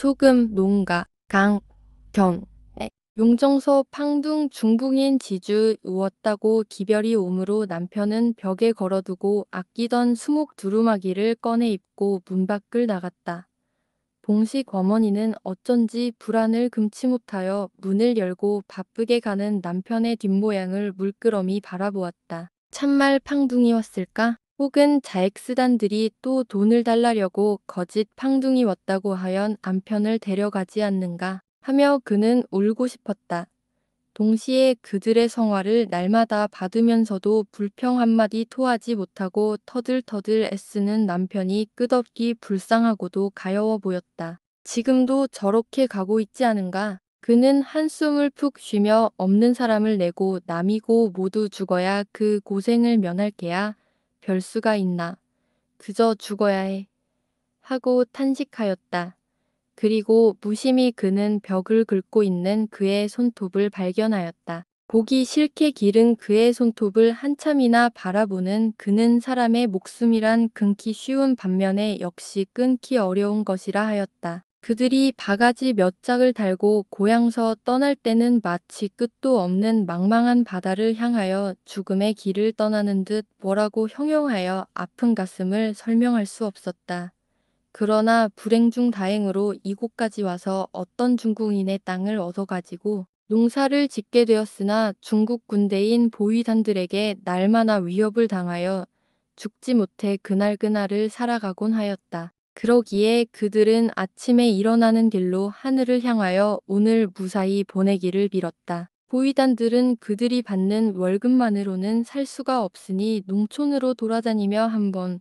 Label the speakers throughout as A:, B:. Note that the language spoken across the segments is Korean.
A: 소금, 농가, 강, 견. 용정서 팡둥 중붕인 지주 우었다고 기별이 오므로 남편은 벽에 걸어두고 아끼던 수목 두루마기를 꺼내 입고 문 밖을 나갔다. 봉식 어머니는 어쩐지 불안을 금치 못하여 문을 열고 바쁘게 가는 남편의 뒷모양을 물끄러미 바라보았다. 참말 팡둥이 왔을까? 혹은 자엑스단들이 또 돈을 달라려고 거짓 팡둥이 왔다고 하연 남편을 데려가지 않는가 하며 그는 울고 싶었다. 동시에 그들의 성화를 날마다 받으면서도 불평 한마디 토하지 못하고 터들터들 애쓰는 남편이 끝없기 불쌍하고도 가여워 보였다. 지금도 저렇게 가고 있지 않은가? 그는 한숨을 푹 쉬며 없는 사람을 내고 남이고 모두 죽어야 그 고생을 면할 게야. 별수가 있나. 그저 죽어야 해. 하고 탄식하였다. 그리고 무심히 그는 벽을 긁고 있는 그의 손톱을 발견하였다. 보기 싫게 기른 그의 손톱을 한참이나 바라보는 그는 사람의 목숨이란 끊기 쉬운 반면에 역시 끊기 어려운 것이라 하였다. 그들이 바가지 몇 짝을 달고 고향서 떠날 때는 마치 끝도 없는 망망한 바다를 향하여 죽음의 길을 떠나는 듯 뭐라고 형용하여 아픈 가슴을 설명할 수 없었다. 그러나 불행 중 다행으로 이곳까지 와서 어떤 중국인의 땅을 얻어가지고 농사를 짓게 되었으나 중국 군대인 보위단들에게 날마나 위협을 당하여 죽지 못해 그날그날을 살아가곤 하였다. 그러기에 그들은 아침에 일어나는 길로 하늘을 향하여 오늘 무사히 보내기를 빌었다. 보위단들은 그들이 받는 월급만으로는 살 수가 없으니 농촌으로 돌아다니며 한 번,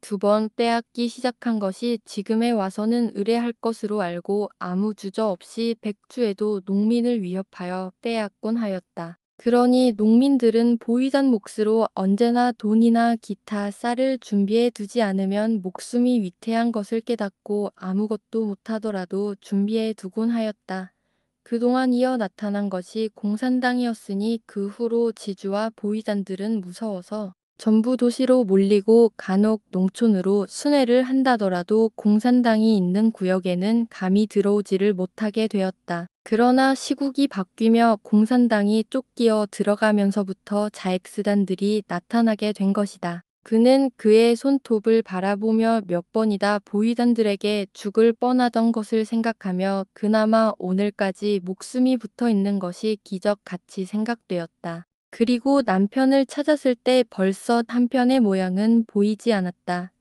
A: 두 번 빼앗기 시작한 것이 지금에 와서는 의뢰할 것으로 알고 아무 주저 없이 백주에도 농민을 위협하여 빼앗곤 하였다. 그러니 농민들은 보위단 몫으로 언제나 돈이나 기타 쌀을 준비해 두지 않으면 목숨이 위태한 것을 깨닫고 아무것도 못하더라도 준비해 두곤 하였다. 그동안 이어 나타난 것이 공산당이었으니 그 후로 지주와 보위단들은 무서워서 전부 도시로 몰리고 간혹 농촌으로 순회를 한다더라도 공산당이 있는 구역에는 감히 들어오지를 못하게 되었다. 그러나 시국이 바뀌며 공산당이 쫓기어 들어가면서부터 자엑스단들이 나타나게 된 것이다. 그는 그의 손톱을 바라보며 몇 번이다 보위단들에게 죽을 뻔하던 것을 생각하며 그나마 오늘까지 목숨이 붙어 있는 것이 기적같이 생각되었다. 그리고 남편을 찾았을 때 벌써 한편의 모양은 보이지 않았다.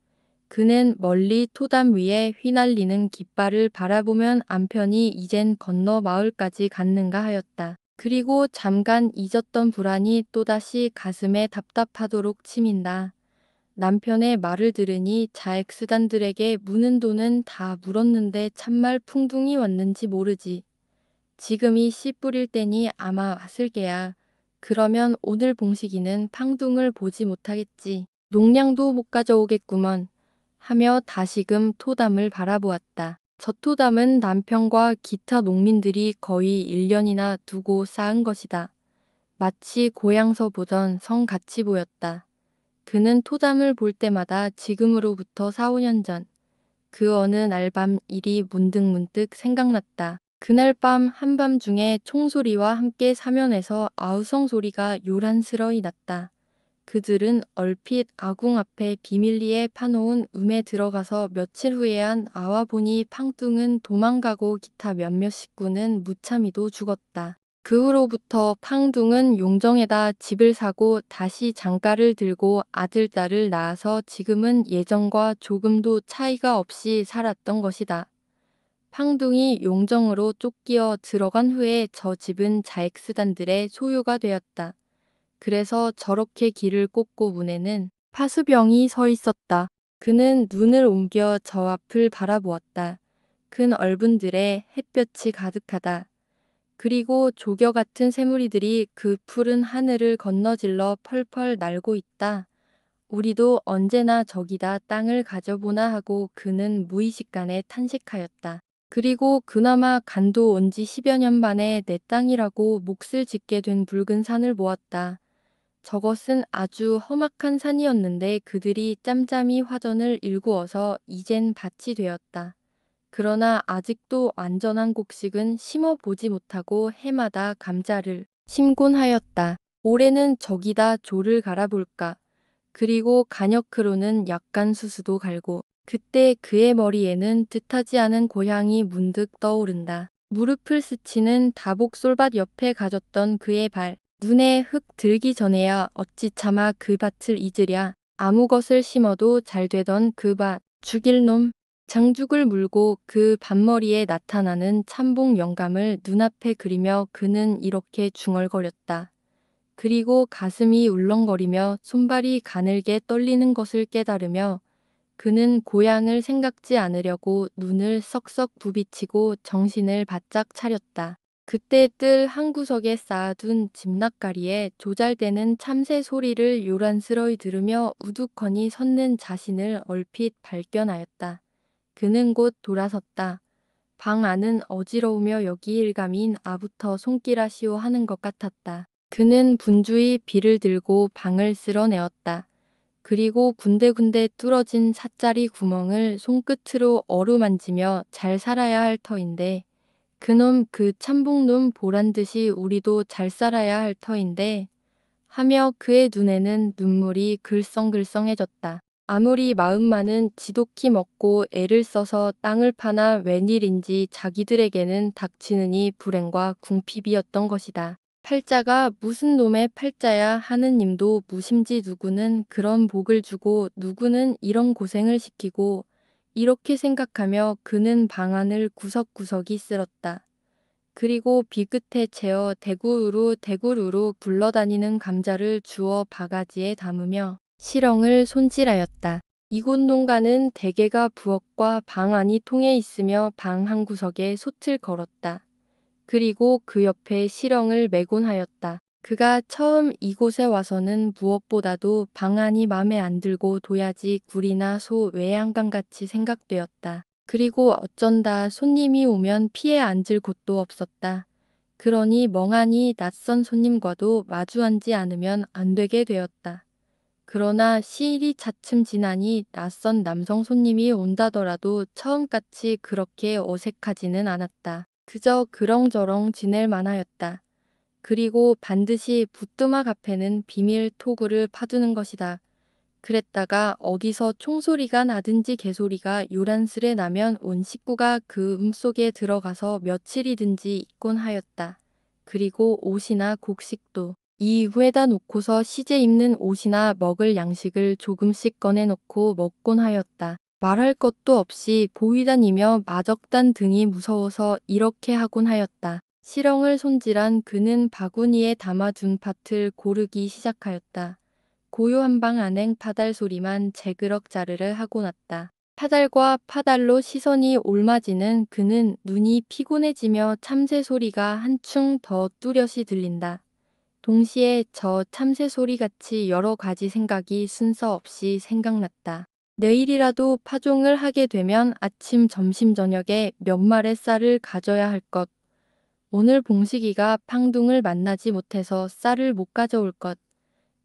A: 그는 멀리 토담 위에 휘날리는 깃발을 바라보면 남편이 이젠 건너 마을까지 갔는가 하였다. 그리고 잠깐 잊었던 불안이 또다시 가슴에 답답하도록 치민다. 남편의 말을 들으니 자엑스단들에게 무는 돈은 다 물었는데 참말 풍둥이 왔는지 모르지. 지금이 씨 뿌릴 때니 아마 왔을 게야. 그러면 오늘 봉식이는 팡둥을 보지 못하겠지. 농량도 못 가져오겠구먼. 하며 다시금 토담을 바라보았다. 저 토담은 남편과 기타 농민들이 거의 1년이나 두고 쌓은 것이다. 마치 고향서 보던 성같이 보였다. 그는 토담을 볼 때마다 지금으로부터 4, 5년 전 그 어느 날 밤 일이 문득문득 생각났다. 그날 밤 한밤중에 총소리와 함께 사면에서 아우성 소리가 요란스러이 났다. 그들은 얼핏 아궁 앞에 비밀리에 파놓은 음에 들어가서 며칠 후에야 나와 보니 팡뚱은 도망가고 기타 몇몇 식구는 무참히도 죽었다. 그 후로부터 팡둥은 용정에다 집을 사고 다시 장가를 들고 아들, 딸을 낳아서 지금은 예전과 조금도 차이가 없이 살았던 것이다. 팡둥이 용정으로 쫓기어 들어간 후에 저 집은 자엑스단들의 소유가 되었다. 그래서 저렇게 길을 꽂고 문에는 파수병이 서 있었다. 그는 눈을 옮겨 저 앞을 바라보았다. 큰 얼분들에 햇볕이 가득하다. 그리고 조겨 같은 새무리들이 그 푸른 하늘을 건너질러 펄펄 날고 있다. 우리도 언제나 저기다 땅을 가져보나 하고 그는 무의식간에 탄식하였다. 그리고 그나마 간도 온 지 10여 년 만에 내 땅이라고 몫을 짓게 된 붉은 산을 보았다. 저것은 아주 험악한 산이었는데 그들이 짬짬이 화전을 일구어서 이젠 밭이 되었다. 그러나 아직도 안전한 곡식은 심어보지 못하고 해마다 감자를 심곤 하였다. 올해는 저기다 조를 갈아볼까. 그리고 간역으로는 약간 수수도 갈고 그때 그의 머리에는 뜻하지 않은 고향이 문득 떠오른다. 무릎을 스치는 다복 솔밭 옆에 가졌던 그의 발. 눈에 흙 들기 전에야 어찌 차마 그 밭을 잊으랴. 아무 것을 심어도 잘 되던 그 밭. 죽일 놈. 장죽을 물고 그 밭머리에 나타나는 참복 영감을 눈앞에 그리며 그는 이렇게 중얼거렸다. 그리고 가슴이 울렁거리며 손발이 가늘게 떨리는 것을 깨달으며 그는 고향을 생각지 않으려고 눈을 썩썩 부비치고 정신을 바짝 차렸다. 그때 뜰 한 구석에 쌓아둔 집낙가리에 조잘대는 참새 소리를 요란스러이 들으며 우두커니 섰는 자신을 얼핏 발견하였다. 그는 곧 돌아섰다. 방 안은 어지러우며 여기 일감인 아부터 손길하시오 하는 것 같았다. 그는 분주히 비를 들고 방을 쓸어내었다. 그리고 군데군데 뚫어진 삿자리 구멍을 손끝으로 어루만지며 잘 살아야 할 터인데 그놈 그 참복놈 보란듯이 우리도 잘 살아야 할 터인데 하며 그의 눈에는 눈물이 글썽글썽해졌다. 아무리 마음만은 지독히 먹고 애를 써서 땅을 파나 웬일인지 자기들에게는 닥치느니 불행과 궁핍이었던 것이다. 팔자가 무슨 놈의 팔자야 하는 님도 무심지 누구는 그런 복을 주고 누구는 이런 고생을 시키고 이렇게 생각하며 그는 방 안을 구석구석이 쓸었다. 그리고 비끝에 채어 대구루루 대구루루 굴러다니는 감자를 주워 바가지에 담으며 시렁을 손질하였다. 이곳 농가는 대개가 부엌과 방 안이 통해 있으며 방 한 구석에 솥을 걸었다. 그리고 그 옆에 시렁을 매곤 하였다. 그가 처음 이곳에 와서는 무엇보다도 방 안이 맘에 안 들고 도야지 굴이나 소 외양간같이 생각되었다. 그리고 어쩐다 손님이 오면 피해 앉을 곳도 없었다. 그러니 멍하니 낯선 손님과도 마주 앉지 않으면 안 되게 되었다. 그러나 시일이 차츰 지나니 낯선 남성 손님이 온다더라도 처음같이 그렇게 어색하지는 않았다. 그저 그렁저렁 지낼 만하였다. 그리고 반드시 부뚜막 앞에는 비밀 토구를 파두는 것이다. 그랬다가 어디서 총소리가 나든지 개소리가 요란스레 나면 온 식구가 그 속에 들어가서 며칠이든지 있곤 하였다. 그리고 옷이나 곡식도 이후에다 놓고서 시제 입는 옷이나 먹을 양식을 조금씩 꺼내놓고 먹곤 하였다. 말할 것도 없이 보이다니며 마적단 등이 무서워서 이렇게 하곤 하였다. 시렁을 손질한 그는 바구니에 담아둔 팥을 고르기 시작하였다. 고요한 방 안행 파달 소리만 재그럭자르르 하고 났다. 파달과 파달로 시선이 옮아지는 그는 눈이 피곤해지며 참새 소리가 한층 더 뚜렷이 들린다. 동시에 저 참새 소리같이 여러 가지 생각이 순서 없이 생각났다. 내일이라도 파종을 하게 되면 아침, 점심, 저녁에 몇 마리 쌀을 가져야 할 것. 오늘 봉식이가 팡둥을 만나지 못해서 쌀을 못 가져올 것.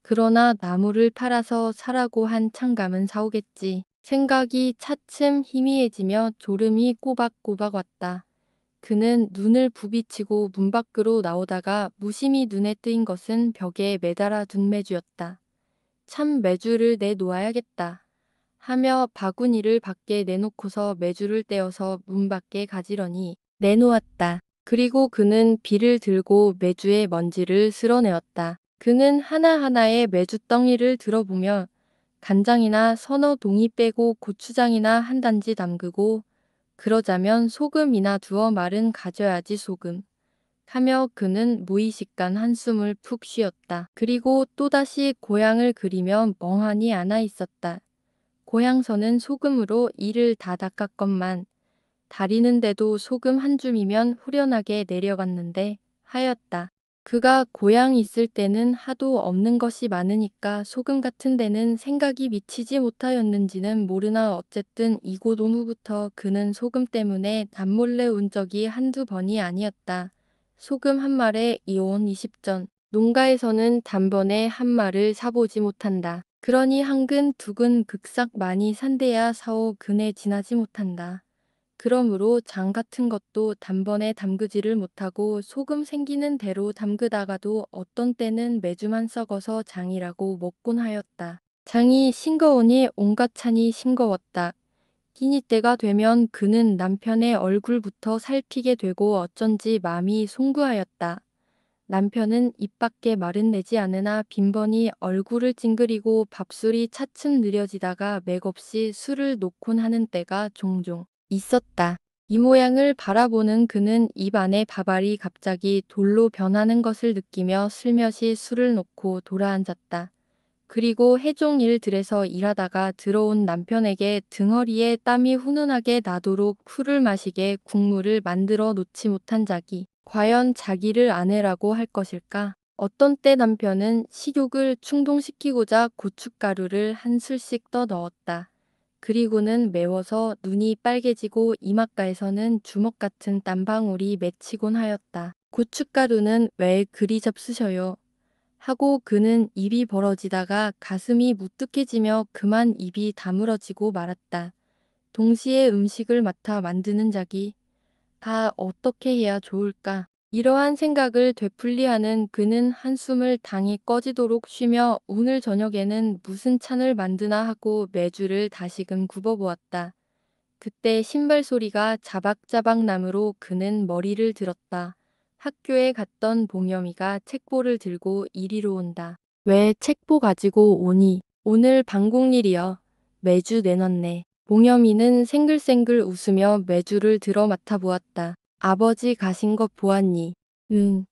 A: 그러나 나무를 팔아서 사라고 한 창감은 사오겠지. 생각이 차츰 희미해지며 졸음이 꼬박꼬박 왔다. 그는 눈을 부비치고 문 밖으로 나오다가 무심히 눈에 띄인 것은 벽에 매달아 둔 매주였다. 참 매주를 내놓아야겠다. 하며 바구니를 밖에 내놓고서 매주를 떼어서 문 밖에 가지런히 내놓았다. 그리고 그는 비를 들고 매주의 먼지를 쓸어내었다. 그는 하나하나의 매주덩이를 들어보며 간장이나 서너 동이 빼고 고추장이나 한 단지 담그고 그러자면 소금이나 두어 말은 가져야지 소금. 하며 그는 무의식간 한숨을 푹 쉬었다. 그리고 또다시 고향을 그리며 멍하니 앉아 있었다. 고향서는 소금으로 이를 다 닦았건만 다리는데도 소금 한 줌이면 후련하게 내려갔는데 하였다. 그가 고향 있을 때는 하도 없는 것이 많으니까 소금 같은 데는 생각이 미치지 못하였는지는 모르나 어쨌든 이곳 오후부터 그는 소금 때문에 남몰래 온 적이 한두 번이 아니었다. 소금 한 말에 이온 20전. 농가에서는 단번에 한 말을 사보지 못한다. 그러니 한 근, 두 근 극삭 많이 산대야 사오 근에 지나지 못한다. 그러므로 장 같은 것도 단번에 담그지를 못하고 소금 생기는 대로 담그다가도 어떤 때는 매주만 썩어서 장이라고 먹곤 하였다. 장이 싱거우니 온갖 찬이 싱거웠다. 끼니 때가 되면 그는 남편의 얼굴부터 살피게 되고 어쩐지 마음이 송구하였다. 남편은 입 밖에 말은 내지 않으나 빈번히 얼굴을 찡그리고 밥술이 차츰 느려지다가 맥없이 술을 놓곤 하는 때가 종종 있었다. 이 모양을 바라보는 그는 입 안의 밥알이 갑자기 돌로 변하는 것을 느끼며 슬며시 술을 놓고 돌아앉았다. 그리고 해종 일들에서 일하다가 들어온 남편에게 등허리에 땀이 훈훈하게 나도록 풀을 마시게 국물을 만들어 놓지 못한 자기. 과연 자기를 아내라고 할 것일까? 어떤 때 남편은 식욕을 충동시키고자 고춧가루를 한 술씩 떠 넣었다. 그리고는 매워서 눈이 빨개지고 이맛가에서는 주먹 같은 땀방울이 맺히곤 하였다. 고춧가루는 왜 그리 잡수셔요? 하고 그는 입이 벌어지다가 가슴이 무뚝해지며 그만 입이 다물어지고 말았다. 동시에 음식을 맡아 만드는 자기. 어떻게 해야 좋을까? 이러한 생각을 되풀이하는 그는 한숨을 당이 꺼지도록 쉬며 오늘 저녁에는 무슨 찬을 만드나 하고 메주를 다시금 굽어보았다. 그때 신발 소리가 자박자박 나므로 그는 머리를 들었다. 학교에 갔던 봉여미가 책보를 들고 이리로 온다. 왜 책보 가지고 오니? 오늘 방공일이여. 매주 내놨네. 봉여미는 생글생글 웃으며 매주를 들어 맡아보았다. 아버지 가신 것 보았니? 응.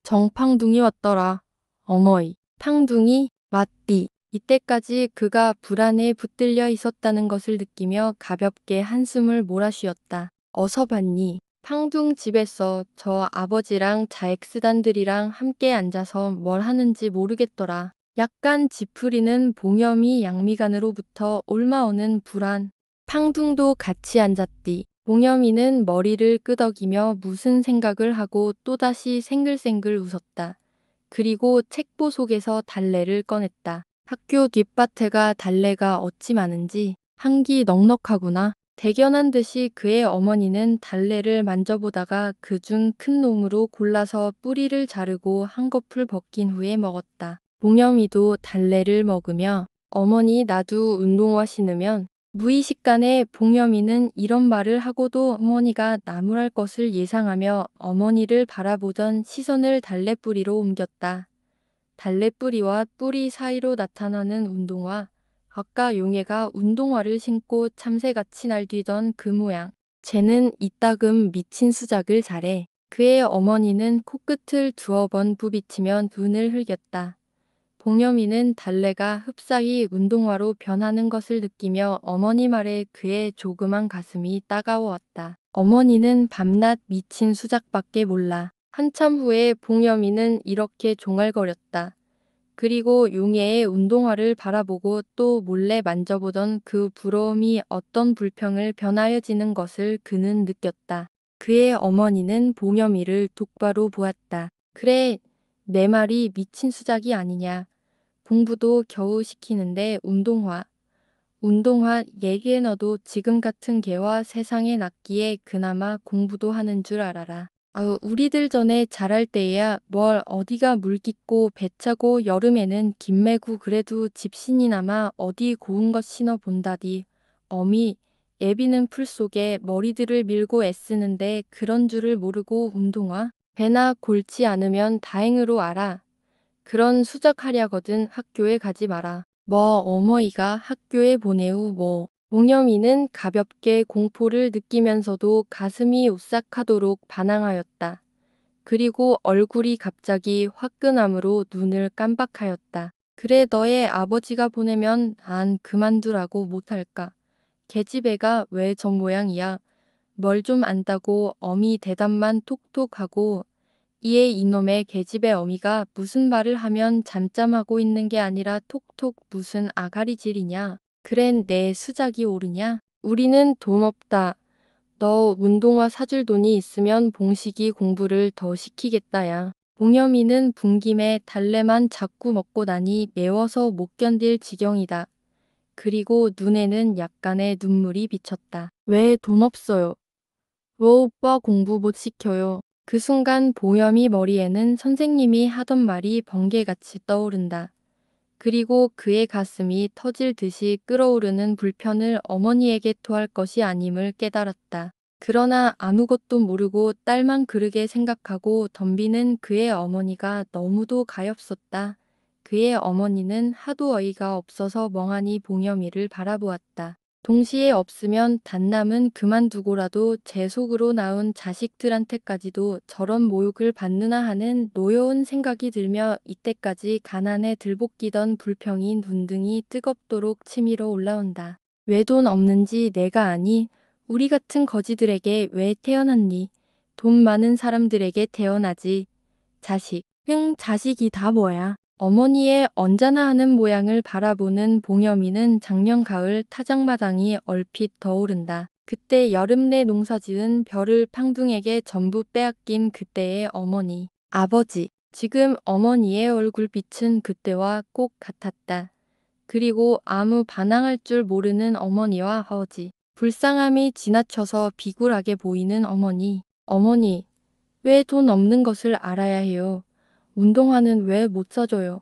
A: 정팡둥이 왔더라. 어머이. 팡둥이? 맞디. 이때까지 그가 불안에 붙들려 있었다는 것을 느끼며 가볍게 한숨을 몰아쉬었다. 어서 봤니? 팡둥 집에서 저 아버지랑 자엑스단들이랑 함께 앉아서 뭘 하는지 모르겠더라. 약간 지푸리는 봉염이 양미간으로부터 옮아오는 불안. 팡둥도 같이 앉았디. 봉염이는 머리를 끄덕이며 무슨 생각을 하고 또다시 생글생글 웃었다. 그리고 책보 속에서 달래를 꺼냈다. 학교 뒷밭에가 달래가 어찌 많은지 향기 넉넉하구나. 대견한 듯이 그의 어머니는 달래를 만져보다가 그중 큰 놈으로 골라서 뿌리를 자르고 한꺼풀 벗긴 후에 먹었다. 봉염이도 달래를 먹으며 어머니 나도 운동화 신으면 무의식간에 봉염이는 이런 말을 하고도 어머니가 나무랄 것을 예상하며 어머니를 바라보던 시선을 달래뿌리로 옮겼다. 달래뿌리와 뿌리 사이로 나타나는 운동화. 아까 용애가 운동화를 신고 참새같이 날뛰던 그 모양. 쟤는 이따금 미친 수작을 잘해. 그의 어머니는 코끝을 두어 번 부비치며 눈을 흘겼다. 봉여미는 달래가 흡사히 운동화로 변하는 것을 느끼며 어머니 말에 그의 조그만 가슴이 따가워왔다. 어머니는 밤낮 미친 수작밖에 몰라. 한참 후에 봉여미는 이렇게 종알거렸다. 그리고 용애의 운동화를 바라보고 또 몰래 만져보던 그 부러움이 어떤 불평을 변하여지는 것을 그는 느꼈다. 그의 어머니는 봉여미를 똑바로 보았다. 그래, 내 말이 미친 수작이 아니냐. 공부도 겨우 시키는데 운동화 얘기에 너도 지금 같은 개와 세상에 낳기에 그나마 공부도 하는 줄 알아라. 우리들 전에 자랄 때야 뭘 어디가 물 깊고 배 차고 여름에는 김매고 그래도 집신이나마 어디 고운 것 신어 본다디. 어미, 애비는 풀 속에 머리들을 밀고 애쓰는데 그런 줄을 모르고 운동화? 배나 골치 않으면 다행으로 알아. 그런 수작하랴거든 학교에 가지 마라. 뭐 어머니가 학교에 보내우 뭐. 몽여미는 가볍게 공포를 느끼면서도 가슴이 오싹하도록 반항하였다. 그리고 얼굴이 갑자기 화끈함으로 눈을 깜박하였다. 그래 너의 아버지가 보내면 안 그만두라고 못할까. 계집애가 왜 저 모양이야. 뭘 좀 안다고 어미 대답만 톡톡하고 이에 이놈의 계집애 어미가 무슨 말을 하면 잠잠하고 있는 게 아니라 톡톡 무슨 아가리질이냐. 그랜 내 수작이 오르냐. 우리는 돈 없다. 너 운동화 사줄 돈이 있으면 봉식이 공부를 더 시키겠다야. 봉여미는 분김에 달래만 자꾸 먹고 나니 매워서 못 견딜 지경이다. 그리고 눈에는 약간의 눈물이 비쳤다. 왜 돈 없어요? 왜 오빠 공부 못 시켜요? 그 순간 보염이 머리에는 선생님이 하던 말이 번개같이 떠오른다. 그리고 그의 가슴이 터질 듯이 끓어오르는 불편을 어머니에게 토할 것이 아님을 깨달았다. 그러나 아무것도 모르고 딸만 그르게 생각하고 덤비는 그의 어머니가 너무도 가엾었다. 그의 어머니는 하도 어이가 없어서 멍하니 봉여미를 바라보았다. 동시에 없으면 단남은 그만두고라도 제 속으로 낳은 자식들한테까지도 저런 모욕을 받느나 하는 노여운 생각이 들며 이때까지 가난에 들볶이던 불평이 눈등이 뜨겁도록 치밀어 올라온다. 왜 돈 없는지 내가 아니? 우리 같은 거지들에게 왜 태어났니? 돈 많은 사람들에게 태어나지. 자식. 자식이 다 뭐야? 어머니의 언짢아 하는 모양을 바라보는 봉여미는 작년 가을 타작마당이 얼핏 떠오른다. 그때 여름 내 농사지은 벼를 팡둥에게 전부 빼앗긴 그때의 어머니. 아버지. 지금 어머니의 얼굴빛은 그때와 꼭 같았다. 그리고 아무 반항할 줄 모르는 어머니와 아버지. 불쌍함이 지나쳐서 비굴하게 보이는 어머니. 어머니, 왜 돈 없는 것을 알아야 해요? 운동화는 왜 못 사줘요?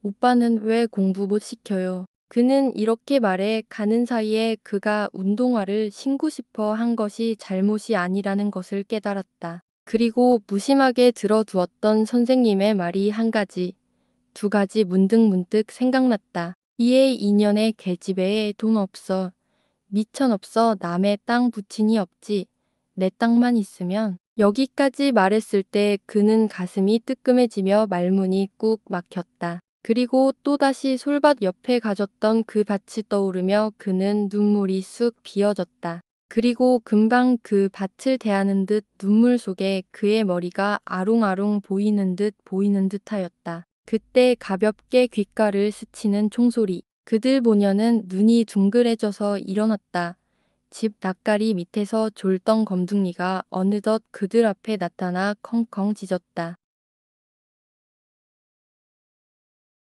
A: 오빠는 왜 공부 못 시켜요? 그는 이렇게 말해 가는 사이에 그가 운동화를 신고 싶어 한 것이 잘못이 아니라는 것을 깨달았다. 그리고 무심하게 들어두었던 선생님의 말이 한 가지, 두 가지 문득문득 생각났다. 이에 2년의 계집애에 돈 없어. 미천 없어 남의 땅 부친이 없지. 내 땅만 있으면 여기까지 말했을 때 그는 가슴이 뜨끔해지며 말문이 꾹 막혔다. 그리고 또다시 솔밭 옆에 가졌던 그 밭이 떠오르며 그는 눈물이 쑥 비어졌다. 그리고 금방 그 밭을 대하는 듯 눈물 속에 그의 머리가 아롱아롱 보이는 듯 하였다. 그때 가볍게 귓가를 스치는 총소리. 그들 보녀는 눈이 둥그레져서 일어났다. 집 낯가리 밑에서 졸던 검둥이가 어느덧 그들 앞에 나타나 컹컹 짖었다.